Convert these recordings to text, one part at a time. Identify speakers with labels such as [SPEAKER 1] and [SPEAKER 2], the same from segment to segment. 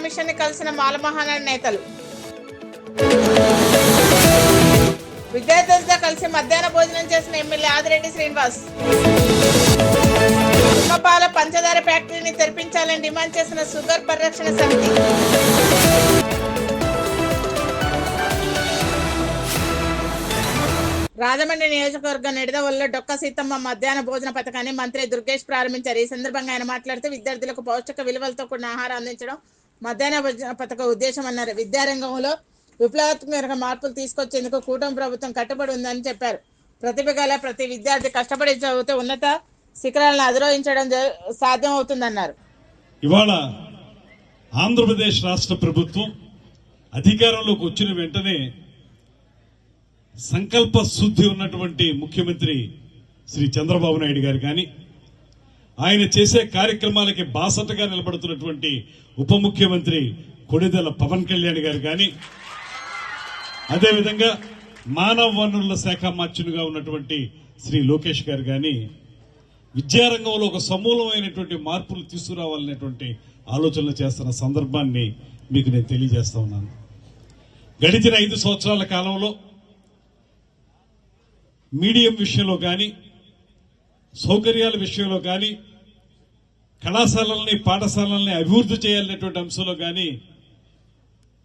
[SPEAKER 1] Commission ని కలిసిన మాల మహానాడు నేతలు. విద్యార్థులతో కలిసి మధ్యాహ్న భోజనం చేసిన ఎమ్మెల్యే ఆదిరెడ్డి శ్రీనివాస్. ఉమ్మపాల పంచదార ఫ్యాక్టరీని తెరిపించాలని డిమాండ్ చేసిన షుగర్ పరిరక్షణ సమితి. రాజమండ్రి నియోజకవర్గం నిడదవోలులో డొక్క సీతమ్మ మధ్యాహ్న భోజన పథకాన్ని మంత్రి దుర్గేష్ ప్రారంభించారు. ఈ సందర్భంగా ఆయన మాట్లాడుతూ విద్యార్థులకు పౌష్టిక విలువలతో కూడిన ఆహారం అందించడం మధ్యాహ్న భోజన పథకం ఉద్దేశం అన్నారు. విద్యారంగంలో విప్లవాత్మక మార్పులు తీసుకొచ్చేందుకు కూటమి ప్రభుత్వం కట్టుబడి ఉందని చెప్పారు. ప్రతిభ గల ప్రతి విద్యార్థి కష్టపడి చదివితే ఉన్నత శిఖరాలను అధిరోహించడం సాధ్యం అవుతుందన్నారు.
[SPEAKER 2] ఇవాళ ఆంధ్రప్రదేశ్ రాష్ట్ర ప్రభుత్వం అధికారంలోకి వచ్చిన వెంటనే సంకల్ప శుద్ధి ఉన్నటువంటి ముఖ్యమంత్రి శ్రీ చంద్రబాబు నాయుడు గారు కానీ, ఆయన చేసే కార్యక్రమాలకి బాసటగా నిలబడుతున్నటువంటి ఉప ముఖ్యమంత్రి కొణిదెల పవన్ కళ్యాణ్ గారు కానీ, అదేవిధంగా మానవ వనరుల శాఖ మంత్రిగా ఉన్నటువంటి శ్రీ లోకేష్ గారు కానీ విద్యారంగంలో ఒక సమూలమైనటువంటి మార్పులు తీసుకురావాలనేటువంటి ఆలోచనలు చేస్తున్న సందర్భాన్ని మీకు నేను తెలియజేస్తా ఉన్నాను. గడిచిన 5 సంవత్సరాల కాలంలో మీడియం విషయంలో కానీ, సౌకర్యాల విషయంలో కానీ, కళాశాలల్ని పాఠశాలల్ని అభివృద్ధి చేయాలనేటువంటి అంశంలో కానీ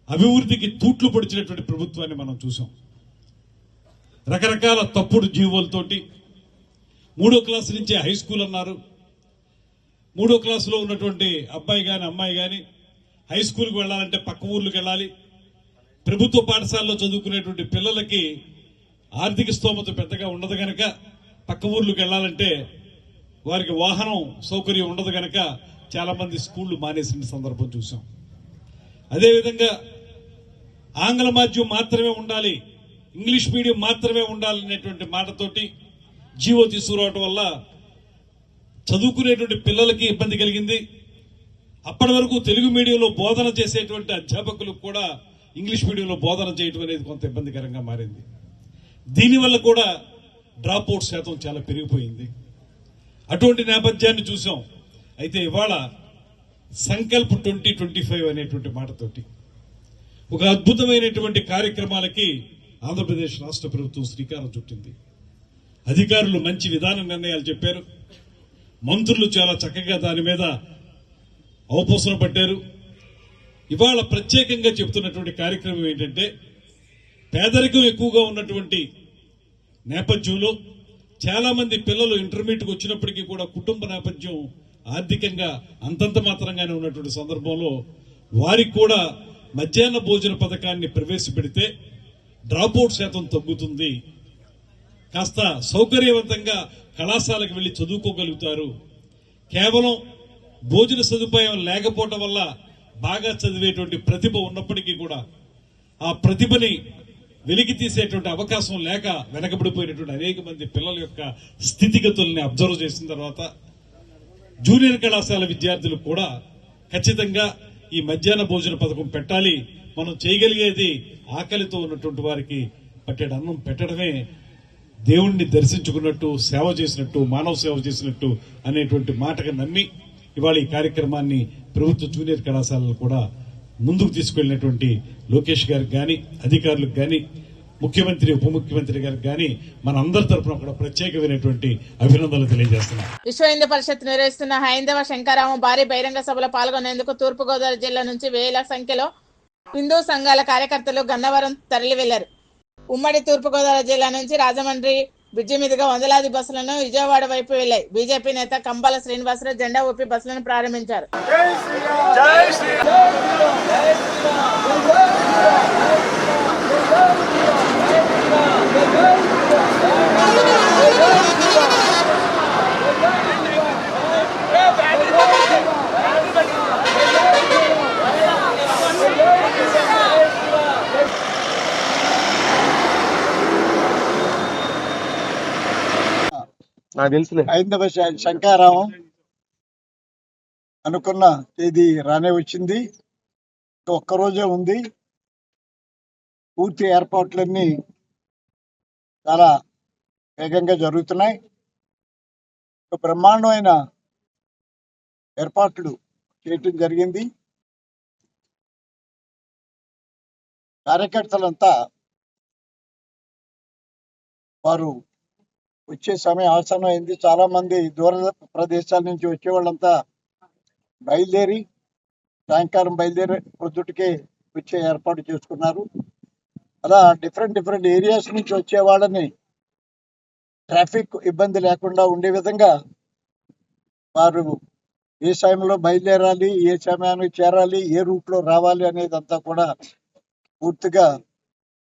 [SPEAKER 2] అభివృద్ధికి తూట్లు పొడిచినటువంటి ప్రభుత్వాన్ని మనం చూసాం. రకరకాల తప్పుడు జీవోలతోటి 3వ క్లాసు నుంచే హై స్కూల్ అన్నారు. 3వ క్లాసులో ఉన్నటువంటి అబ్బాయి కానీ అమ్మాయి కానీ హై స్కూల్కి వెళ్ళాలంటే పక్క ఊర్లకు వెళ్ళాలి. ప్రభుత్వ పాఠశాలలో చదువుకునేటువంటి పిల్లలకి ఆర్థిక స్తోమత పెద్దగా ఉండదు గనక పక్క ఊర్లకు వెళ్లాలంటే వారికి వాహనం సౌకర్యం ఉండదు గనక చాలా మంది స్కూళ్లు మానేసిన సందర్భం చూసాం. అదేవిధంగా ఆంగ్ల మాధ్యమం మాత్రమే ఉండాలి, ఇంగ్లీష్ మీడియం మాత్రమే ఉండాలనేటువంటి మాటతోటి జీవో తీసుకురావడం వల్ల చదువుకునేటువంటి పిల్లలకి ఇబ్బంది కలిగింది. అప్పటి వరకు తెలుగు మీడియంలో బోధన చేసేటువంటి అధ్యాపకులకు కూడా ఇంగ్లీష్ మీడియంలో బోధన చేయడం అనేది కొంత ఇబ్బందికరంగా మారింది. దీనివల్ల కూడా డ్రాప్ అవుట్ శాతం చాలా పెరిగిపోయింది. అటువంటి నేపథ్యాన్ని చూసాం. అయితే ఇవాళ సంకల్ప్ 2025 అనేటువంటి మాటతోటి ఒక అద్భుతమైనటువంటి కార్యక్రమాలకి ఆంధ్రప్రదేశ్ రాష్ట్ర ప్రభుత్వం శ్రీకారం చుట్టింది. అధికారులు మంచి విధాన నిర్ణయాలు చెప్పారు. మంత్రులు చాలా చక్కగా దాని మీద అవపోసన పట్టారు. ఇవాళ ప్రత్యేకంగా చెబుతున్నటువంటి కార్యక్రమం ఏంటంటే, పేదరికం ఎక్కువగా ఉన్నటువంటి నేపథ్యంలో చాలా మంది పిల్లలు ఇంటర్మీడియట్కి వచ్చినప్పటికీ కూడా కుటుంబ నేపథ్యం ఆర్థికంగా అంతంత మాత్రంగానే ఉన్నటువంటి సందర్భంలో వారికి కూడా మధ్యాహ్న భోజన పథకాన్ని ప్రవేశపెడితే డ్రాప్అవుట్ శాతం తగ్గుతుంది, కాస్త సౌకర్యవంతంగా కళాశాలకు వెళ్లి చదువుకోగలుగుతారు. కేవలం భోజన సదుపాయం లేకపోవటం వల్ల బాగా చదివేటువంటి ప్రతిభ ఉన్నప్పటికీ కూడా ఆ ప్రతిభని వెలికి తీసేటువంటి అవకాశం లేక వెనకబడిపోయినటువంటి అనేక మంది పిల్లల యొక్క స్థితిగతుల్ని అబ్జర్వ్ చేసిన తర్వాత జూనియర్ కళాశాల విద్యార్థులు కూడా ఖచ్చితంగా ఈ మధ్యాహ్న భోజన పథకం పెట్టాలి, మనం చేయగలిగేది ఆకలితో ఉన్నటువంటి వారికి పట్టేడు అన్నం పెట్టడమే దేవుణ్ణి దర్శించుకున్నట్టు, సేవ చేసినట్టు, మానవ సేవ చేసినట్టు అనేటువంటి మాటగా నమ్మి ఇవాళ ఈ కార్యక్రమాన్ని ప్రభుత్వ జూనియర్ కళాశాలలు కూడా ముందుకు తీసుకెళ్లినటువంటి లోకేష్ గారికి కానీ, అధికారులకు కానీ, ముఖ్యమంత్రి ఉప ముఖ్యమంత్రి గారికి కానీ మన అందరి తరఫున కూడా ప్రత్యేకమైనటువంటి అభినందనలు తెలియజేస్తున్నాం.
[SPEAKER 1] విశ్వ హిందూ పరిషత్ నిర్వహిస్తున్న హైందవ శంకరామం భారీ బహిరంగ సభలో పాల్గొనేందుకు తూర్పుగోదావరి జిల్లా నుంచి వేల సంఖ్యలో హిందూ సంఘాల కార్యకర్తలు గన్నవరం తరలి వెళ్లారు. ఉమ్మడి తూర్పుగోదావరి జిల్లా నుంచి రాజమండ్రి బ్రిడ్జి మీదుగా వందలాది బస్సులను విజయవాడ వైపు వెళ్లాయి. బీజేపీ నేత కంబాల శ్రీనివాసరావు జెండా ఊపి బస్సులను ప్రారంభించారు.
[SPEAKER 3] హైందవ శంకారామం అనుకున్న తేదీ రానే వచ్చింది. ఒక్కరోజే ఉంది. పూర్తి ఏర్పాట్లన్నీ చాలా వేగంగా జరుగుతున్నాయి. బ్రహ్మాండమైన ఏర్పాట్లు చేయటం జరిగింది. కార్యకర్తలంతా వారు వచ్చే సమయం ఆసనం అయింది. చాలా మంది దూర ప్రదేశాల నుంచి వచ్చే వాళ్ళంతా బయలుదేరి సాయంకాలం బయలుదేరి పొద్దుటికే వచ్చే ఏర్పాటు చేసుకున్నారు. అలా డిఫరెంట్ ఏరియాస్ నుంచి వచ్చే వాళ్ళని ట్రాఫిక్ ఇబ్బంది లేకుండా ఉండే విధంగా వారు ఏ సమయంలో బయలుదేరాలి, ఏ సమయానికి చేరాలి, ఏ రూట్ లో రావాలి అనేదంతా కూడా పూర్తిగా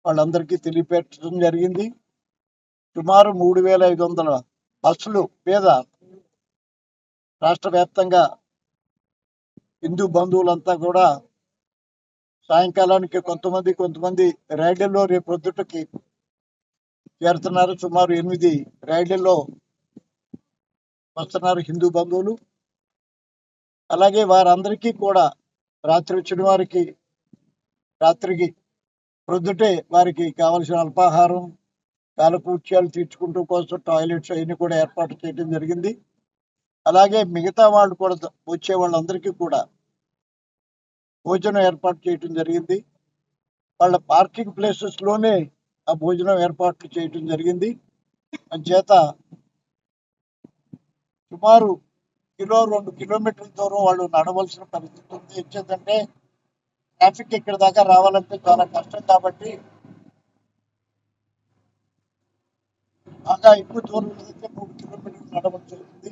[SPEAKER 3] వాళ్ళందరికీ తెలియపెట్టడం జరిగింది. సుమారు 3,500 బస్సులు మీద రాష్ట్ర వ్యాప్తంగా హిందూ బంధువులంతా కూడా సాయంకాలానికి కొంతమంది రైళ్లలో రేపు పొద్దుటకి చేరుతున్నారు. సుమారు 8 రైళ్లలో వస్తున్నారు హిందూ బంధువులు. అలాగే వారందరికీ కూడా రాత్రి వచ్చిన వారికి రాత్రికి ప్రొద్దుటే వారికి కావలసిన అల్పాహారం, కాలకృత్యాలు తీర్చుకుంటూ కోసం టాయిలెట్స్ అవన్నీ కూడా ఏర్పాటు చేయడం జరిగింది. అలాగే మిగతా వాళ్ళు కూడా వచ్చే వాళ్ళందరికీ కూడా భోజనం ఏర్పాటు చేయడం జరిగింది. వాళ్ళ పార్కింగ్ ప్లేసెస్ లోనే ఆ భోజనం ఏర్పాట్లు చేయడం జరిగింది. అంచేత సుమారు 1-2 కిలోమీటర్ల దూరం వాళ్ళు నడవలసిన పరిస్థితి ఉంది. ఎందుకంటే ట్రాఫిక్ ఇక్కడ దాకా రావాలంటే చాలా కష్టం కాబట్టి బాగా ఎక్కువ దూరం అయితే 3 కిలోమీటర్లు నడవలసి ఉంటుంది.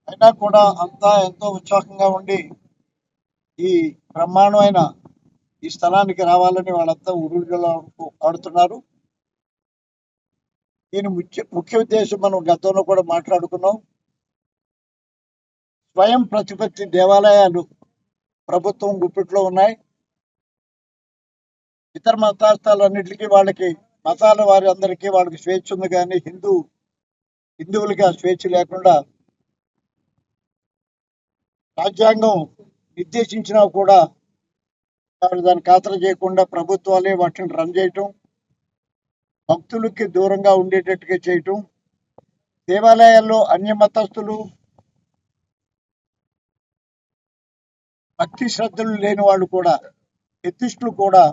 [SPEAKER 3] అయినా కూడా అంతా ఎంతో ఉత్సాహంగా ఉండి ఈ బ్రహ్మాండమైన ఈ స్థలానికి రావాలని వాళ్ళంతా ఉరువులు ఆడుతున్నారు. దీని ముఖ్య ఉద్దేశం మనం గతంలో కూడా మాట్లాడుకున్నాం. స్వయం ప్రతిపత్తి దేవాలయాలు ప్రభుత్వం గుప్పిట్లో ఉన్నాయి. ఇతర మతాలన్నిటికీ వాళ్ళకి మతాల వారి అందరికీ వాళ్ళకి స్వేచ్ఛ ఉంది, కానీ హిందువులకి ఆ స్వేచ్ఛ లేకుండా రాజ్యాంగం నిర్దేశించినా కూడా వారు దాన్ని ఖాతరు చేయకుండా ప్రభుత్వాలే వాటిని రన్ చేయటం, భక్తులకి దూరంగా ఉండేటట్టుగా చేయటం, దేవాలయాల్లో అన్య మతస్థులు భక్తి శ్రద్ధలు లేని వాళ్ళు కూడా ఎత్తిస్టులు కూడా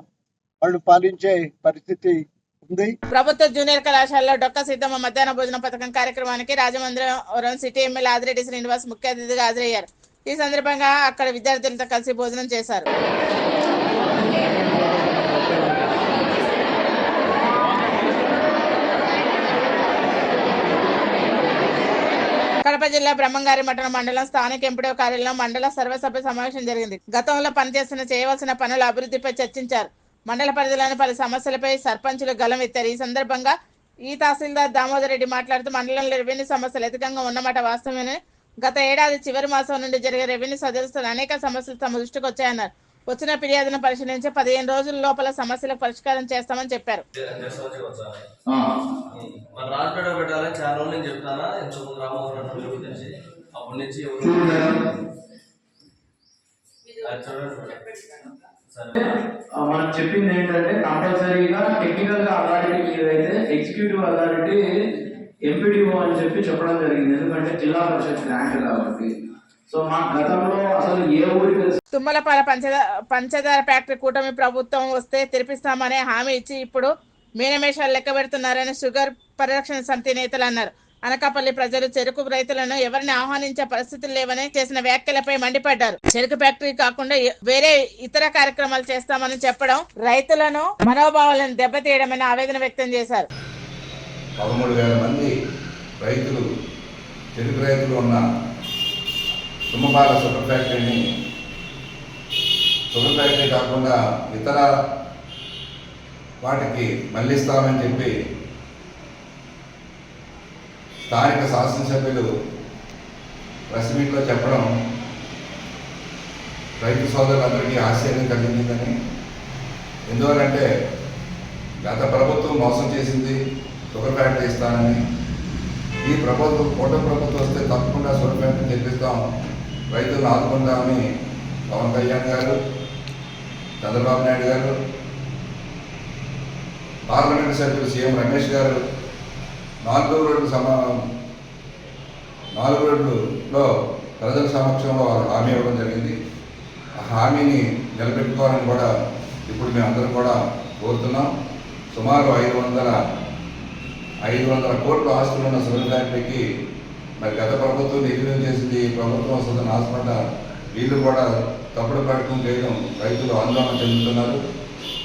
[SPEAKER 3] వాళ్ళు పాలించే పరిస్థితి ఉంది.
[SPEAKER 1] ప్రభుత్వ జూనియర్ కళాశాలలో డొక్క సీతమ్మ మధ్యాహ్న భోజన పథకం కార్యక్రమానికి రాజమండ్రి సిటీ ఎమ్మెల్యే ఆదిరెడ్డి శ్రీనివాస్ ముఖ్య అతిథిగా హాజరయ్యారు. ఈ సందర్భంగా అక్కడ విద్యార్థులతో కలిసి భోజనం చేశారు. కడప జిల్లా బ్రహ్మంగారి మఠం మండలం స్థానిక ఎంపీడీఓ కార్యాలయంలో మండల సర్వసభ్య సమావేశం జరిగింది. గతంలో చేయవలసిన పనుల అభివృద్ధిపై చర్చించారు. మండల పరిధిలోని పలు సమస్యలపై సర్పంచులు గలం ఎత్తారు. ఈ సందర్భంగా తహసీల్దార్ దామోదర్ రెడ్డి మాట్లాడుతూ మండలంలో రెవెన్యూ సమస్యలు అధికంగా ఉన్నమాట వాస్తవమే. గత ఏడాది చివరి మాసం నుండి జరిగే రెవెన్యూ సదస్సులో అనేక సమస్యలు తమ దృష్టికి వచ్చాయన్నారు. వచ్చిన ఫిర్యాదును పరిశీలించి 15 రోజుల లోపల సమస్యలకు పరిష్కారం చేస్తామని చెప్పారు.
[SPEAKER 4] మనం చెప్పింది ఏంటంటే కంపల్సరీగా టెక్నికల్ గా అథారిటీ ఏదైతే ఎగ్జిక్యూటివ్ అథారిటీ ఎంపీడీఓ అని చెప్పడం జరిగింది. ఎందుకంటే జిల్లా పరిషత్ ర్యాంక్ కాబట్టి. సో మా గతంలో అసలు ఏ ఊరికి
[SPEAKER 1] తుమ్మలపాల పంచదార ఫ్యాక్టరీ కూటమి ప్రభుత్వం వస్తే తెరిపిస్తామనే హామీ ఇచ్చి ఇప్పుడు మీనమేషాలు లెక్క పెడుతున్నారని షుగర్ పరిరక్షణ సమితి నేతలు అన్నారు. అనకాపల్లి ప్రజలు చెరుకు రైతులను ఎవరిని ఆహ్వానించే పరిస్థితులు లేవని చేసిన వ్యాఖ్యలపై మండిపడ్డారు. చెరుకు ఫ్యాక్టరీ కాకుండా వేరే ఇతర కార్యక్రమాలు చేస్తామని చెప్పడం రైతులను మనోభావాలను దెబ్బతీయడమని ఆవేదన వ్యక్తం చేశారు.
[SPEAKER 5] 13,000 మంది రైతులు, చెరుకు రైతులు ఉన్న తుమ్మపాల షుగర్ ఫ్యాక్టరీని షుగర్ ఫ్యాక్టరీ కాకుండా ఇతర వాటికి మళ్ళిస్తామని చెప్పి స్థానిక శాసనసభ్యులు ప్రెస్ మీట్లో చెప్పడం రైతు సోదరులందరికీ ఆశ్చర్యం కలిగిందని. ఎందువలంటే గత ప్రభుత్వం మోసం చేసింది, షుగర్ ఫ్యాక్టరీ ఇస్తానని. ఈ ప్రభుత్వం కూటమి ప్రభుత్వం వస్తే తప్పకుండా షుగర్ ఫ్యాక్టరీ తెప్పిస్తాం, రైతులను ఆదుకుంటామని పవన్ కళ్యాణ్ గారు, చంద్రబాబు నాయుడు గారు, పార్లమెంట్ సభ్యులు సీఎం రమేష్ గారు 4 రోడ్లలో ప్రజల సమక్షంలో హామీ ఇవ్వడం జరిగింది. ఆ హామీని నిలబెట్టుకోవాలని కూడా ఇప్పుడు మేమందరం కూడా కోరుతున్నాం. సుమారు 500 కోట్ల ఆస్తులు ఉన్న షుగర్ ఫ్యాక్టరీకి మరి గత ప్రభుత్వం నిర్ణయం చేసింది, ప్రభుత్వం వస్తుందని ఆశపడ్డ వీళ్ళు కూడా తప్పుడు ప్రకటన చేయడం రైతులు ఆందోళన చెందుతున్నారు.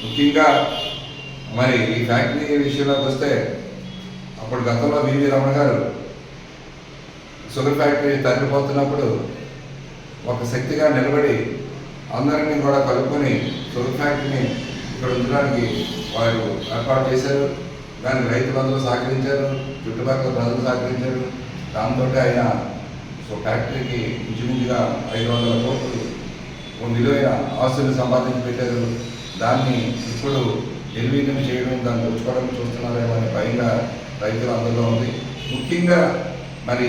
[SPEAKER 5] ముఖ్యంగా మరి ఈ ఫ్యాక్టరీ విషయంలోకి వస్తే అప్పుడు గతంలో వివి రమణ గారు షుగర్ ఫ్యాక్టరీ తరలిపోతున్నప్పుడు ఒక శక్తిగా నిలబడి అందరినీ కూడా కలుపుకొని షుగర్ ఫ్యాక్టరీని ఇక్కడ ఉంచడానికి వారు ఏర్పాటు చేశారు. దానికి రైతులందరూ సహకరించారు, చుట్టుపక్కల ప్రజలు సహకరించారు. దాంతో ఆయన ఫ్యాక్టరీకి ఇంచుమించుగా 500 కోట్లు విలువైన ఆస్తులు సంపాదించి పెట్టారు. దాన్ని ఇప్పుడు నిర్వీర్యం చేయడం, దాన్ని దోచుకోవడం చూస్తున్నారేమో అని భయంగా రైతులు అందరిలో ఉంది. ముఖ్యంగా మరి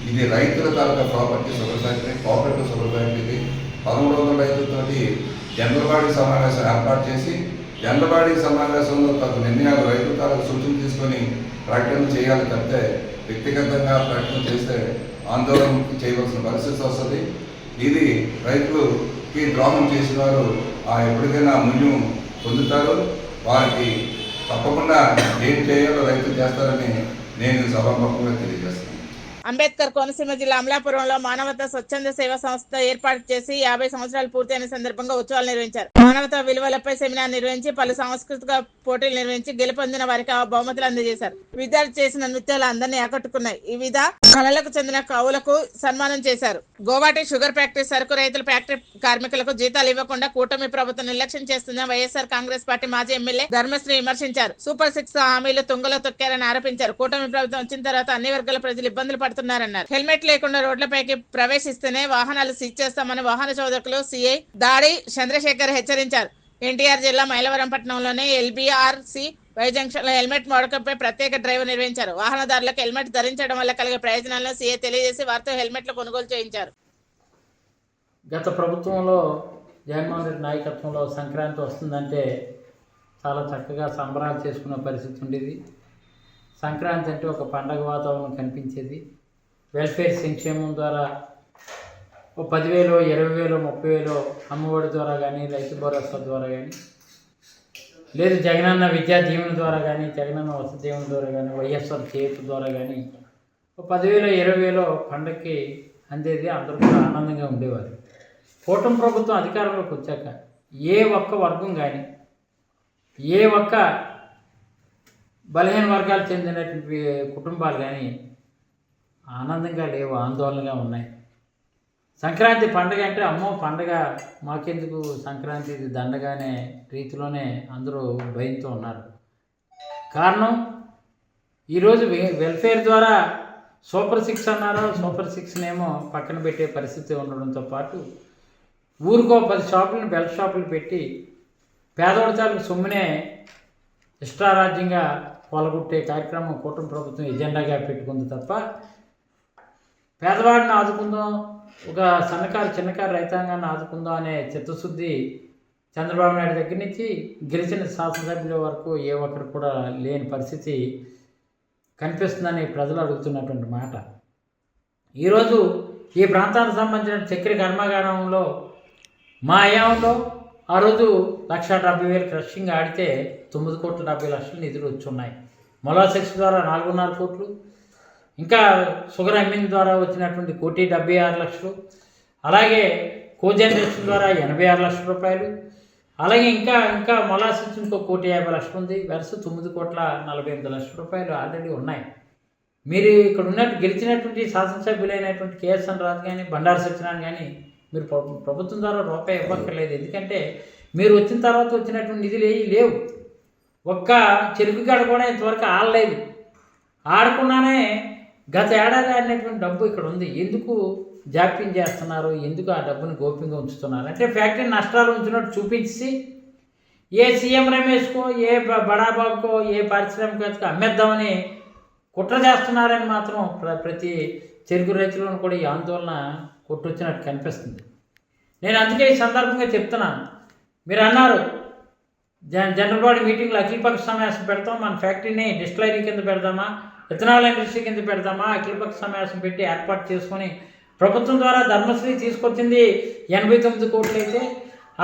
[SPEAKER 5] ఇది రైతుల తాలూకా property sugar factory, cooperative sugar factory. 1300 రైతులతోటి జనరల్ బాడీ సమావేశం ఏర్పాటు చేసి జనరల్ బాడీ సమావేశంలో తగు నిర్ణయాలు రైతుల తాలూకు సూచనలు తీసుకొని ప్రకటన చేయాలి తప్పితే వ్యక్తిగతంగా ప్రకటన చేస్తే ఆందోళన చేయవలసిన పరిస్థితి వస్తుంది. ఇది రైతులకి ద్రోహం చేసిన వారు ఎప్పటికైనా మూల్యం పొందుతారు. వారికి తప్పకుండా ఏం చేయాలో రైతులు చేస్తారని నేను సభాముఖంగా తెలియజేస్తాను.
[SPEAKER 1] అంబేద్కర్ కోనసీమ జిల్లా అమలాపురంలో మానవతా స్వచ్ఛంద సేవా సంస్థ ఏర్పాటు చేసి 50 సంవత్సరాలు పూర్తయిన సందర్భంగా ఉత్సవాలు నిర్వహించారు. మానవతా విలువలపై సెమినార్ నిర్వహించి పలు సాంస్కృతిక పోటీలు నిర్వహించి గెలుపొందిన వారికి బహుమతులు అందజేశారు. విద్యార్థులు చేసిన నృత్యాలు అందరినీ ఆకట్టుకున్నాయి. వివిధ కళలకు చెందిన కవులకు సన్మానం చేశారు. గోవాటి షుగర్ ఫ్యాక్టరీ సరుకు రైతుల ఫ్యాక్టరీ కార్మికులకు జీతాలు ఇవ్వకుండా కూటమి ప్రభుత్వం నిర్లక్ష్యం చేస్తుందని వైఎస్ఆర్ కాంగ్రెస్ పార్టీ మాజీ ఎమ్మెల్యే ధర్మశ్రీ విమర్శించారు. సూపర్ 6 హామీలు తుంగలో తొక్కారని ఆరోపించారు. కూటమి ప్రభుత్వం వచ్చిన తర్వాత అన్ని వర్గాల ప్రజలు ఇబ్బందులు పడుతున్నారన్నారు. హెల్మెట్ లేకుండా రోడ్లపైకి ప్రవేశిస్తేనే వాహనాలు సీజ్ చేస్తామని వాహన చోదకులు సిఐ దాడి చంద్రశేఖర్ హెచ్చరించారు. ఎన్టీఆర్ జిల్లా మైలవరం పట్టణంలోని LBRC వై జంక్షన్ లో హెల్మెట్ వాడకంపై ప్రత్యేక డ్రైవ్ నిర్వహించారు. వాహనదారులకు హెల్మెట్ ధరించడం వల్ల కలిగే ప్రయోజనాలను సీఐ తెలియజేసి వారితో హెల్మెట్లు కొనుగోలు చేయించారు.
[SPEAKER 6] గత ప్రభుత్వంలో జగన్మోహన్ రెడ్డి నాయకత్వంలో సంక్రాంతి వస్తుందంటే చాలా చక్కగా సంబరాలు చేసుకునే పరిస్థితి ఉండేది. సంక్రాంతి అంటే ఒక పండగ వాతావరణం కనిపించేది. వెల్ఫేర్ సంక్షేమం ద్వారా 10,000, 20,000, 30,000 అమ్మఒడి ద్వారా కానీ, రైతు భరోసా ద్వారా కానీ, లేదు జగనన్న విద్యా దీవెన ద్వారా కానీ, జగనన్న వసతి దీవెన ద్వారా కానీ, వైఎస్ఆర్ చేతు ద్వారా కానీ 10,000, 20,000 పండగకి అందేది. అందరూ కూడా ఆనందంగా ఉండేవారు. కూటమి ప్రభుత్వం అధికారంలోకి వచ్చాక ఏ ఒక్క వర్గం కానీ, ఏ ఒక్క బలహీన వర్గాలు చెందినటువంటి కుటుంబాలు కానీ ఆనందంగా లేవు, ఆందోళనగా ఉన్నాయి. సంక్రాంతి పండగ అంటే అమ్మో పండగ మాకెందుకు సంక్రాంతి ఇది దండగానే రీతిలోనే అందరూ భయంతో ఉన్నారు. కారణం ఈరోజు వెల్ఫేర్ ద్వారా సూపర్ 6 అన్నారు. సూపర్ 6నేమో పక్కన పెట్టే పరిస్థితి ఉండడంతో పాటు ఊరికో 10 షాపులను బెల్ట్ షాపులు పెట్టి పేదవాడి సొమ్మునే ఇష్టారాజ్యంగా పొలగొట్టే కార్యక్రమం కూటమి ప్రభుత్వం ఎజెండాగా పెట్టుకుంది తప్ప పేదవాడిని ఆదుకుందాం, ఒక సన్నకారు చిన్నకారు రైతాంగాన్ని ఆదుకుందాం అనే చిత్తశుద్ధి చంద్రబాబు నాయుడు దగ్గర నుంచి గెలిచిన శాసనసభ్యుల వరకు ఏ ఒక్కరు కూడా లేని పరిస్థితి కనిపిస్తుందని ప్రజలు అడుగుతున్నటువంటి మాట. ఈరోజు ఈ ప్రాంతానికి సంబంధించిన చక్కెర కర్మాగారంలో మా హయాంలో ఆ రోజు 1,70,000 క్రషింగ్ ఆడితే 9,70,00,000 నిధులు వచ్చున్నాయి. మొలాసెక్స్ ద్వారా 4.5 కోట్లు, ఇంకా షుగర్ అమ్మిన ద్వారా వచ్చినటువంటి 1,76,00,000, అలాగే కోజనరేషన్ ద్వారా 86,00,000 రూపాయలు, అలాగే ఇంకా మొలాసెస్ ఇంకో 1,50,00,000 ఉంది. వరుస 9,48,00,000 రూపాయలు ఆల్రెడీ ఉన్నాయి. మీరు ఇక్కడ ఉన్నట్టు గెలిచినటువంటి శాసనసభ్యులైనటువంటి కేఎస్ఎన్ రాజు కానీ, బండారు సత్యనారాయణ కానీ మీరు ప్రభుత్వం ద్వారా రూపాయి ఇవ్వక్కర్లేదు. ఎందుకంటే మీరు వచ్చిన తర్వాత వచ్చినటువంటి నిధులు ఏవి లేవు. ఒక్క చెరుకు గడ కూడా ఇంతవరకు ఆడలేదు. ఆడకుండానే గత ఏడాది ఆడినటువంటి డబ్బు ఇక్కడ ఉంది. ఎందుకు జాప్యం చేస్తున్నారు, ఎందుకు ఆ డబ్బుని గోప్యంగా ఉంచుతున్నారు అంటే ఫ్యాక్టరీ నష్టాలు ఉంచినట్టు చూపించి ఏ సీఎం రమేష్కో, ఏ బడాబాబుకో, ఏ పారిశ్రామికవేత్తకో అమ్మేద్దామని కుట్ర చేస్తున్నారని మాత్రం ప్రతి చెరుకు రైతులను కూడా ఈ ఆందోళన కొట్టొచ్చినట్టు కనిపిస్తుంది. నేను అందుకే ఈ సందర్భంగా చెప్తున్నాను. మీరు అన్నారు జనరల్ బాడీ మీటింగ్లో అఖిలపక్ష సమావేశం పెడతాం, మన ఫ్యాక్టరీని డిస్టిలరీ కింద పెడదామా, ఇథనాల్ ఇండస్ట్రీ కింద పెడదామా, అఖిలపక్ష సమావేశం పెట్టి ఏర్పాటు చేసుకొని ప్రభుత్వం ద్వారా ధర్మశ్రీ తీసుకొచ్చింది 89 కోట్లు అయితే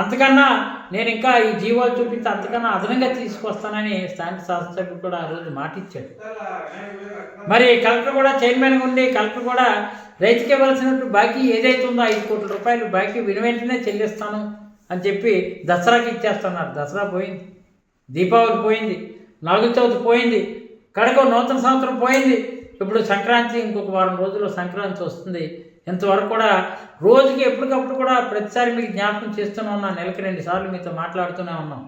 [SPEAKER 6] అంతకన్నా నేను ఇంకా ఈ జీవోలు చూపించి అంతకన్నా అదనంగా తీసుకొస్తానని స్థానిక శాసనసభ్యులు కూడా ఆ రోజు మాట ఇచ్చాడు. మరి కలెక్టర్ కూడా చైర్మన్గా ఉండి కలెక్టర్ కూడా రైతుకి ఇవ్వాల్సినట్టు బాకీ ఏదైతే ఉందో 5 కోట్ల రూపాయలు బాకీ వెంటనే చెల్లిస్తాను అని చెప్పి దసరాకి ఇచ్చేస్తున్నారు. దసరా పోయింది, దీపావళి పోయింది, నాగుల చవితి పోయింది, కడక నూతన సంవత్సరం పోయింది. ఇప్పుడు సంక్రాంతి ఇంకొక వారం రోజుల్లో సంక్రాంతి వస్తుంది. ఇంతవరకు కూడా రోజుకి ఎప్పటికప్పుడు కూడా ప్రతిసారి మీకు జ్ఞాపకం చేస్తూనే ఉన్నాం, నెలకి 2 సార్లు మీతో మాట్లాడుతూనే ఉన్నాం.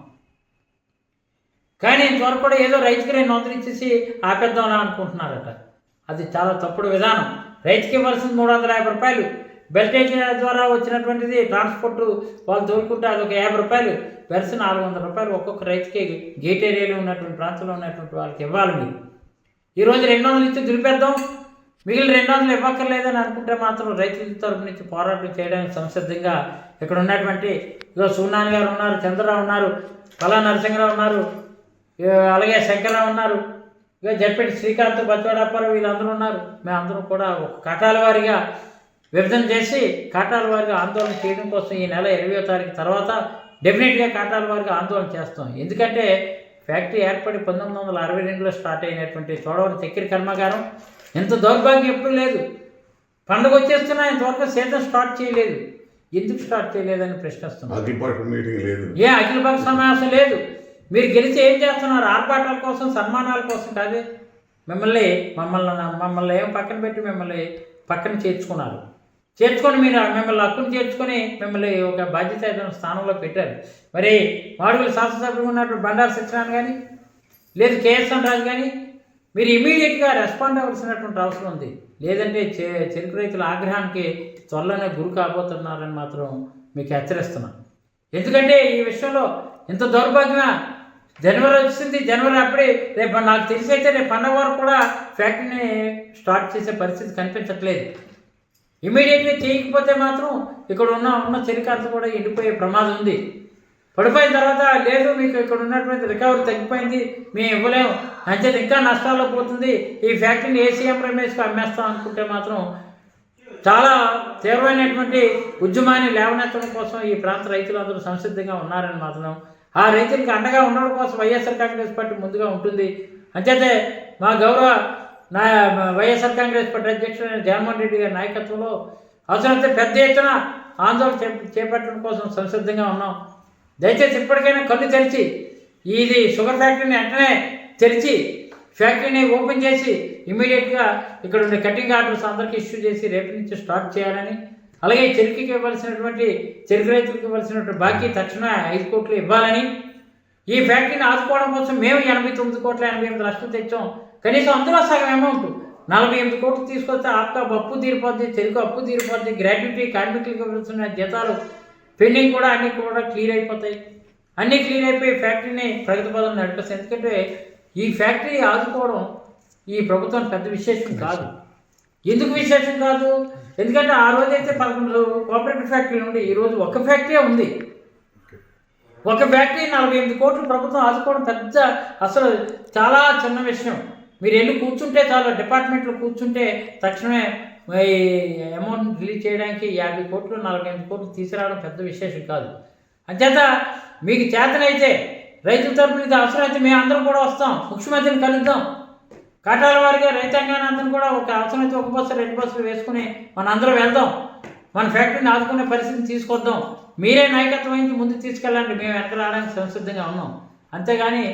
[SPEAKER 6] కానీ ఇంతవరకు కూడా ఏదో రైతుకి 200 ఇచ్చేసి ఆపేద్దామని అనుకుంటున్నారట. అది చాలా తప్పుడు విధానం. రైతుకి ఇవ్వాల్సింది 350 రూపాయలు. బెల్టేజ్ ద్వారా వచ్చినటువంటిది ట్రాన్స్పోర్ట్ వాళ్ళు తోలుకుంటే అదొక 50 రూపాయలు, వెరసి 400 రూపాయలు ఒక్కొక్క రైతుకి గేట్ ఏరియాలో ఉన్నటువంటి ప్రాంతంలో ఉన్నటువంటి వాళ్ళకి ఇవ్వాలి. మీరు ఈరోజు 200 ఇచ్చి దులిపేద్దాం, మిగిలిన 200 ఇవ్వక్కర్లేదని అనుకుంటే మాత్రం రైతుల తరపు నుంచి పోరాటం చేయడానికి సంసిద్ధంగా ఇక్కడ ఉన్నటువంటి ఇదో సూనాని గారు ఉన్నారు, చంద్రరావు ఉన్నారు, పలా నరసింహరావు ఉన్నారు, అలాగే శంకరరావు ఉన్నారు, ఇక జడ్పేటి శ్రీకాంత్ బచ్చవాడప్పారావు వీళ్ళందరూ ఉన్నారు. మేమందరం కూడా ఒక కాటాల వారిగా విభజన చేసి కాటాల వారిగా ఆందోళన చేయడం కోసం ఈ నెల 20వ తారీఖు తర్వాత డెఫినెట్గా కాటాల వారిగా ఆందోళన చేస్తాం. ఎందుకంటే ఫ్యాక్టరీ ఏర్పడి 1962లో స్టార్ట్ అయినటువంటి చోడవరం చక్కెర కర్మాగారం ఎంత దౌర్భాగ్యం ఎప్పుడు లేదు. పండుగ వచ్చేస్తున్నా ఇంతవరకు సీజన్ స్టార్ట్ చేయలేదు. ఎందుకు స్టార్ట్ చేయలేదని ప్రశ్నిస్తున్నాం. ఏ అఖిల పక్ష సమావేశం లేదు. మీరు గెలిచి ఏం చేస్తున్నారు? ఆర్భాటాల కోసం, సన్మానాల కోసం కాదే. మమ్మల్ని ఏం పక్కన పెట్టి మిమ్మల్ని పక్కన చేర్చుకొని మీరు మిమ్మల్ని హక్కును చేర్చుకొని మిమ్మల్ని ఒక బాధ్యత స్థానంలో పెట్టారు. మరి మాడుగుల శాసనసభ్యులు ఉన్నటువంటి బండారు సత్యనారాయణ కానీ లేదు కేఎస్ఎన్ రాజు కానీ మీరు ఇమీడియట్గా రెస్పాండ్ అవ్వాల్సినటువంటి అవసరం ఉంది. లేదంటే చెరుకు రైతుల ఆగ్రహానికి త్వరలోనే గురి కాబోతున్నారని మాత్రం మీకు హెచ్చరిస్తున్నాను. ఎందుకంటే ఈ విషయంలో ఇంత దౌర్భాగ్యమా? జనవరి వచ్చింది, జనవరి అప్పుడే రేపు నాకు తెలిసి అయితే రేపు పండగ వరకు కూడా ఫ్యాక్టరీని స్టార్ట్ చేసే పరిస్థితి కనిపించట్లేదు. ఇమీడియట్గా చేయకపోతే మాత్రం ఇక్కడ ఉన్న చెరుకు కూడా ఎండిపోయే ప్రమాదం ఉంది. పడిపోయిన తర్వాత లేదు మీకు ఇక్కడ ఉన్నటువంటి రికవరీ తగ్గిపోయింది, మేము ఇవ్వలేము, అంచేది ఇంకా నష్టాల్లో పోతుంది, ఈ ఫ్యాక్టరీని ఏసీఎం రమేష్కి అమ్మేస్తాం అనుకుంటే మాత్రం చాలా తీవ్రమైనటువంటి ఉద్యమాన్ని లేవనెత్తడం కోసం ఈ ప్రాంత రైతులందరూ సంసిద్ధంగా ఉన్నారని మాత్రం ఆ రైతులకు అండగా ఉండడం కోసం వైఎస్ఆర్ కాంగ్రెస్ పార్టీ ముందుగా ఉంటుంది. అంచేతే మా వైఎస్ఆర్ కాంగ్రెస్ పార్టీ అధ్యక్షుడైన జగన్మోహన్ రెడ్డి గారి నాయకత్వంలో అవసరమైతే పెద్ద ఎత్తున ఆందోళన చేపట్టడం కోసం సంసిద్ధంగా ఉన్నాం. దయచేసి ఇప్పటికైనా కళ్ళు తెరిచి ఇది షుగర్ ఫ్యాక్టరీని వెంటనే తెరిచి ఫ్యాక్టరీని ఓపెన్ చేసి ఇమీడియట్గా ఇక్కడ ఉండే కటింగ్ ఆర్డర్స్ అందరికీ ఇష్యూ చేసి రేపటి నుంచి స్టార్ట్ చేయాలని, అలాగే చెరుకుకి ఇవ్వాల్సినటువంటి చెరుకు రైతులకు ఇవ్వాల్సినటువంటి బాకీ తక్షణ 5 కోట్లు ఇవ్వాలని, ఈ ఫ్యాక్టరీని ఆదుకోవడం కోసం మేము 89,88 తెచ్చాం. కనీసం అందులో సగం అమౌంట్ 48 కోట్లు తీసుకొస్తే అప్పు తీరిపోద్ది, చెరుకు అప్పు తీరిపోద్ది, గ్రాట్యుటీ, కార్మికులకు ఇవ్వాల్సిన జీతాలు పెండింగ్ కూడా అన్నీ కూడా క్లియర్ అయిపోతాయి. అన్నీ క్లియర్ అయిపోయి ఫ్యాక్టరీని ప్రగతి పదం నడిపిస్తాయి. ఎందుకంటే ఈ ఫ్యాక్టరీ ఆదుకోవడం ఈ ప్రభుత్వం పెద్ద విశేషం కాదు. ఎందుకు విశేషం కాదు? ఎందుకంటే ఆ రోజైతే 11 కోఆపరేటివ్ ఫ్యాక్టరీలు ఉండి ఈరోజు ఒక ఫ్యాక్టరీ ఉంది. ఒక ఫ్యాక్టరీ 48 కోట్లు ప్రభుత్వం ఆదుకోవడం పెద్ద అసలు చాలా చిన్న విషయం. మీరు వెళ్ళి కూర్చుంటే చాలా డిపార్ట్మెంట్లో కూర్చుంటే తక్షణమే అమౌంట్ రిలీజ్ చేయడానికి 50 కోట్లు 48 కోట్లు తీసుకురావడం పెద్ద విశేషం కాదు. అంచేత మీకు చేతనైతే రైతుల తరపున ఇది అవసరమైతే మేము అందరం కూడా వస్తాం, ముఖ్యమంత్రిని కలుద్దాం, కాటాల వారిగా రైతాంగాన్ని అందరం కూడా ఒక అవసరమైతే 1 బస్సు 2 బస్సులు వేసుకుని మనందరం వెళ్దాం, మన ఫ్యాక్టరీని ఆదుకునే పరిస్థితిని తీసుకొద్దాం. మీరే నాయకత్వం వహించి ముందుకు తీసుకెళ్ళండి, మేము వెనక రావడానికి సంసిద్ధంగా ఉన్నాం. అంతేగాని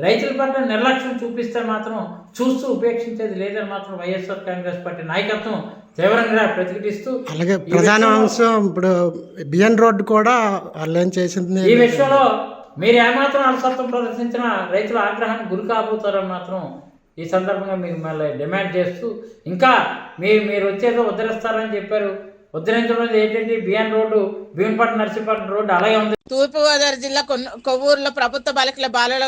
[SPEAKER 6] రైతుల పట్ల నిర్లక్ష్యం చూపిస్తే మాత్రం చూస్తూ ఉపేక్షించేది లేదని మాత్రం వైఎస్ఆర్ కాంగ్రెస్ పార్టీ నాయకత్వం తీవ్రంగా ప్రతిఘటిస్తూ,
[SPEAKER 7] అలాగే ప్రధాన అంశం ఇప్పుడు బిఎన్ రోడ్డు కూడా వాళ్ళు ఏం చేసింది
[SPEAKER 6] ఈ విషయంలో మీరు ఏమాత్రం అలసత్వం ప్రదర్శించిన రైతుల ఆగ్రహానికి గురి కాబోతారని మాత్రం ఈ సందర్భంగా మీకు మళ్ళీ డిమాండ్ చేస్తూ, ఇంకా మీరు వచ్చేదో ఉద్ధరిస్తారని చెప్పారు. ఉద్ధరించడం ఏంటంటే BN road, Bhimapatnam Narsipatnam road అలాగే ఉంది.
[SPEAKER 1] తూర్పుగోదావరి జిల్లా కొవ్వూరులో ప్రభుత్వ బాలికల బాలల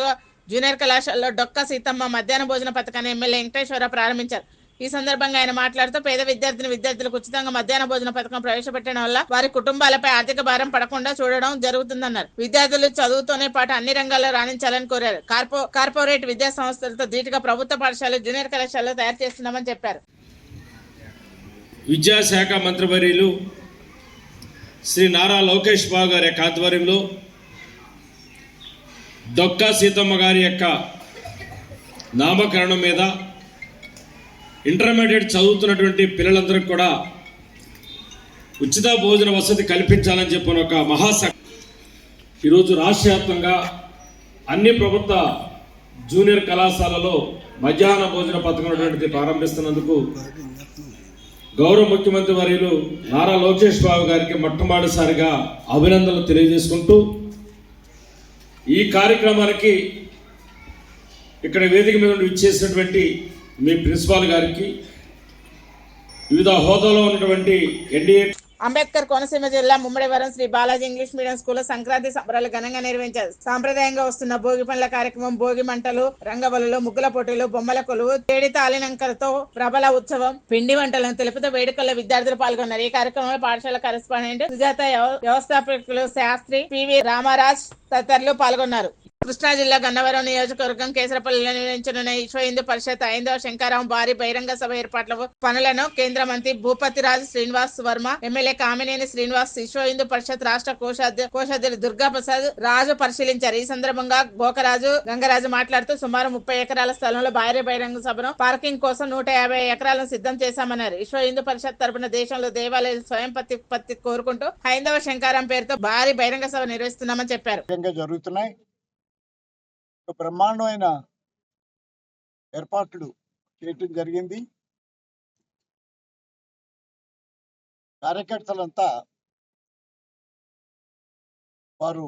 [SPEAKER 1] జూనియర్ కళాశాలలో డొక్కా సీతమ్మ మధ్యాహ్న భోజన పథకాన్ని ఎమ్మెల్యే వెంకటేశ్వరరావు ప్రారంభించారు. ఈ సందర్భంగా ఆయన మాట్లాడుతూ పేద విద్యార్థులకు ఉచితంగా మధ్యాహ్న భోజన పథకం ప్రవేశపెట్టడం వల్ల వారి కుటుంబాలపై ఆర్థిక భారం పడకుండా చూడడం జరుగుతుందన్నారు. విద్యార్థులు చదువుతోనే పాటు అన్ని రంగాల్లో రాణించాలని కోరారు. కార్పొరేట్ విద్యా సంస్థలతో ధీటుగా ప్రభుత్వ పాఠశాలలు జూనియర్ కళాశాలలో తయారు చేస్తున్నామని చెప్పారు.
[SPEAKER 8] విద్యాశాఖ మంత్రివర్యులు శ్రీ నారా లోకేష్ బాబు గారి యొక్క ఆధ్వర్యంలో డొక్కా సీతమ్మ గారి యొక్క నామకరణం మీద ఇంటర్మీడియట్ చదువుతున్నటువంటి పిల్లలందరికీ కూడా ఉచిత భోజన వసతి కల్పించాలని చెప్పిన ఒక ఈరోజు రాష్ట్ర వ్యాప్తంగా అన్ని ప్రభుత్వ జూనియర్ కళాశాలలో మధ్యాహ్న భోజన పథకం ప్రారంభిస్తున్నందుకు గౌరవ ముఖ్యమంత్రి వర్యులు నారా లోకేష్ బాబు గారికి మొట్టమొదటిసారిగా అభినందనలు తెలియజేసుకుంటూ ఈ కార్యక్రమానికి ఇక్కడ వేదిక మీద విచ్చేసినటువంటి మీ ప్రిన్సిపాల్ గారికి, వివిధ హోదాలో ఉన్నటువంటి ఎన్డీఏ
[SPEAKER 1] అంబేద్కర్ కోనసీమ జిల్లా ముమ్మడివరం శ్రీ బాలాజీ ఇంగ్లీష్ మీడియం స్కూల్లో సంక్రాంతి సంబరాలు ఘనంగా నిర్వహించారు. సాంప్రదాయంగా వస్తున్న భోగి పండ్ల కార్యక్రమం, భోగి మంటలు, రంగవల్లులు, ముగ్గుల పోటీలు, బొమ్మల కొలువు, తేడి తాలినంకలతో ప్రబల ఉత్సవం, పిండి వంటలను తెలుపుతూ వేడుకల్లో విద్యార్థులు పాల్గొన్నారు. ఈ కార్యక్రమంలో పాఠశాల కరెస్పాండెంట్ సుజాత, వ్యవస్థాపకులు శాస్త్రి, పివి రామరాజ్ తదితరులు పాల్గొన్నారు. కృష్ణా జిల్లా గన్నవరం నియోజకవర్గం కేసరపల్లిలో నిర్వహించనున్న విశ్వ హిందూ పరిషత్ 5వ శంకరాం భారీ బహిరంగ సభ ఏర్పాట్ల పనులను కేంద్ర మంత్రి భూపతిరాజ్ శ్రీనివాస్ వర్మ, ఎమ్మెల్యే కామినేని శ్రీనివాస్, విశ్వ హిందూ పరిషత్ రాష్ట్ర కోశాధ్యక్షుడు దుర్గా ప్రసాద్ రాజు పరిశీలించారు. ఈ సందర్భంగా గోకరాజు గంగరాజు మాట్లాడుతూ సుమారు 30 ఎకరాల స్థలంలో భారీ బహిరంగ సభను పార్కింగ్ కోసం 150 ఎకరాలను సిద్ధం చేశామన్నారు. విశ్వ హిందూ పరిషత్ తరపున దేశంలో దేవాలయ స్వయం ప్రతిపత్తి కోరుకుంటూ హైందవ శంకరాం పేరుతో భారీ బహిరంగ సభ నిర్వహిస్తున్నామని చెప్పారు.
[SPEAKER 3] జరుగుతున్నాయి. బ్రహ్మాండమైన ఏర్పాట్లు చేయటం జరిగింది. కార్యకర్తలంతా వారు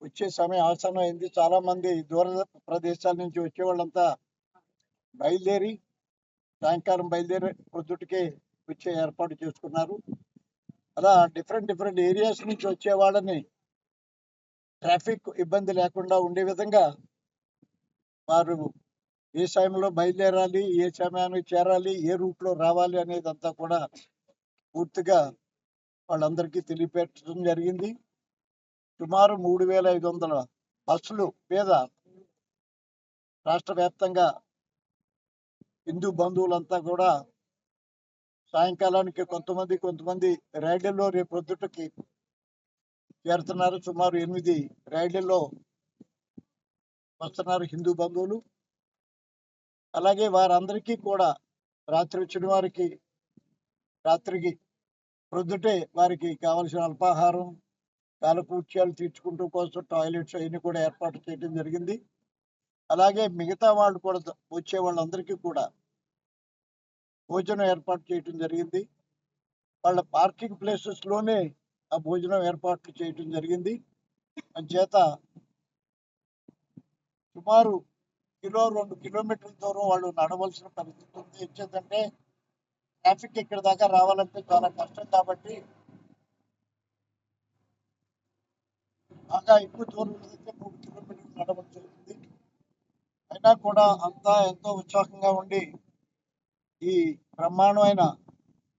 [SPEAKER 3] వచ్చే సమయం ఆసనం అయింది. చాలా మంది దూర ప్రదేశాల నుంచి వచ్చే వాళ్ళంతా బయలుదేరి సాయంకాలం బయలుదేరి పొద్దుటికే వచ్చే ఏర్పాటు చేసుకున్నారు. అలా డిఫరెంట్ ఏరియాస్ నుంచి వచ్చే వాళ్ళని ట్రాఫిక్ ఇబ్బంది లేకుండా ఉండే విధంగా వారు ఏ సమయంలో బయలుదేరాలి, ఏ సమయానికి చేరాలి, ఏ రూట్లో రావాలి అనేదంతా కూడా పూర్తిగా వాళ్ళందరికీ తెలియపెట్టడం జరిగింది. సుమారు 3500 బస్సులు మీద రాష్ట్ర వ్యాప్తంగా హిందూ బంధువులంతా కూడా సాయంకాలానికి కొంతమంది రైళ్లలో రేపు పొద్దుటకి చేరుతున్నారు. సుమారు 8 రైళ్లలో వస్తున్నారు హిందూ బంధువులు. అలాగే వారందరికీ కూడా రాత్రి వచ్చిన వారికి రాత్రికి ప్రొద్దుటే వారికి కావలసిన అల్పాహారం, కాలకూర్చాలు తీర్చుకుంటూ కోసం టాయిలెట్స్ అవన్నీ కూడా ఏర్పాటు చేయడం జరిగింది. అలాగే మిగతా వాళ్ళు కూడా వచ్చే వాళ్ళందరికీ కూడా భోజనం ఏర్పాటు చేయడం జరిగింది. వాళ్ళ పార్కింగ్ ప్లేసెస్లోనే ఆ భోజనం ఏర్పాట్లు చేయడం జరిగింది. అంచేత సుమారు 1-2 కిలోమీటర్ల దూరం వాళ్ళు నడవలసిన పరిస్థితి ఉంది. ఎందుకంటే ట్రాఫిక్ ఇక్కడ దాకా రావాలంటే చాలా కష్టం కాబట్టి బాగా ఎక్కువ దూరం అయితే 3 కిలోమీటర్లు నడవలసి ఉంటుంది. అయినా కూడా అంతా ఎంతో ఉత్సాహంగా ఉండి ఈ బ్రహ్మాండమైన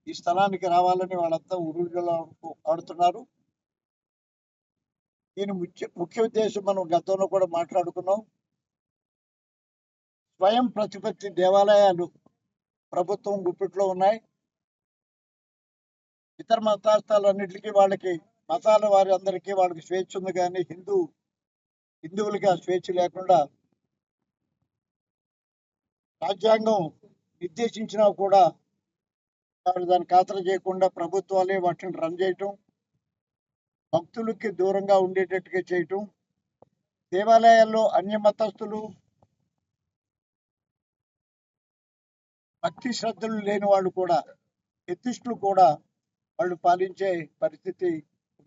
[SPEAKER 3] ఈ స్థలానికి రావాలని వాళ్ళంతా ఉరువులు ఆడుతున్నారు. దీని ముఖ్య ఉద్దేశం మనం గతంలో కూడా మాట్లాడుకున్నాం. స్వయం ప్రతిపత్తి దేవాలయాలు ప్రభుత్వం గుప్పిట్లో ఉన్నాయి. ఇతర మతాలన్నిటికీ వాళ్ళకి మతాల వారి అందరికీ వాళ్ళకి స్వేచ్ఛ ఉంది, కానీ హిందువులకి ఆ స్వేచ్ఛ లేకుండా రాజ్యాంగం నిర్దేశించినా కూడా వాళ్ళు దాన్ని ఖాతరు చేయకుండా ప్రభుత్వాలే వాటిని రన్ చేయటం, భక్తులకి దూరంగా ఉండేటట్టుగా చేయటం, దేవాలయాల్లో అన్య మతస్థులు భక్తి శ్రద్ధలు లేని వాళ్ళు కూడా, ఎత్తిస్టులు కూడా వాళ్ళు పాలించే పరిస్థితి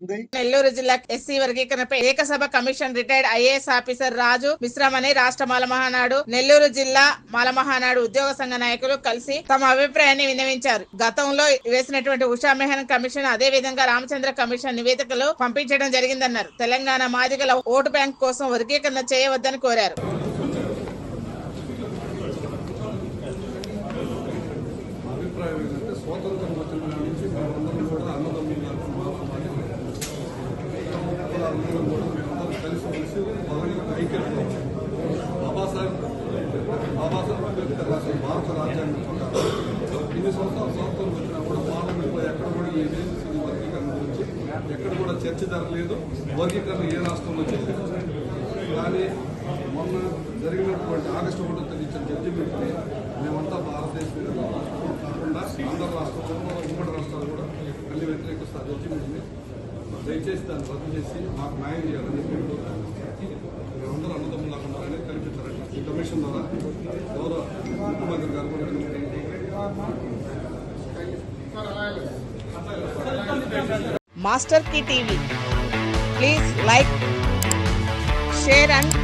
[SPEAKER 3] ఉంది.
[SPEAKER 1] నెల్లూరు జిల్లా ఎస్సీ వర్గీకరణపై ఏకసభ commission retired IAS officer Raju మిశ్రమని రాష్ట్ర మాలమహానాడు, నెల్లూరు జిల్లా మాలమహానాడు ఉద్యోగ సంఘ నాయకులు కలిసి తమ అభిప్రాయాన్ని విన్నవించారు. గతంలో వేసినటువంటి ఉషా మెహన్ కమిషన్, అదే విధంగా రామచంద్ర కమిషన్ నివేదికలు పంపించడం జరిగిందన్నారు. తెలంగాణ మాదిగల ఓటు బ్యాంక్ కోసం వర్గీకరణ చేయవద్దని కోరారు.
[SPEAKER 9] భారత రాజ్యాంగం ఇన్ని సంవత్సరాలు వచ్చినా కూడా పార్లమెంట్లో ఎక్కడ కూడా ఈ వర్గీకరణ గురించి ఎక్కడ కూడా చర్చ జరగలేదు. వర్గీకరణ ఏ రాష్ట్రంలో చేయలేదు. కానీ మొన్న జరిగినటువంటి ఆగస్టు 1వ తేదీ ఇచ్చిన జడ్జిమెంట్ని మేమంతా భారతదేశంలో కాకుండా ఆంధ్ర రాష్ట్రం, ఉమ్మడి రాష్ట్రాలు కూడా అన్ని వ్యతిరేకిస్తారు. జడ్జిమెంట్ని దయచేసి దాన్ని రద్దు చేసి మాకు న్యాయం చేయాలని చెప్పి మేమందరూ అన్నదమ్ములు అన్నదాన్ని కల్పించారండి. ఈ కమిషన్ ద్వారా గౌరవ ముఖ్యమంత్రి గారు కూడా
[SPEAKER 10] master key TV, please like, share and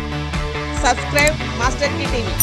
[SPEAKER 10] subscribe master key TV.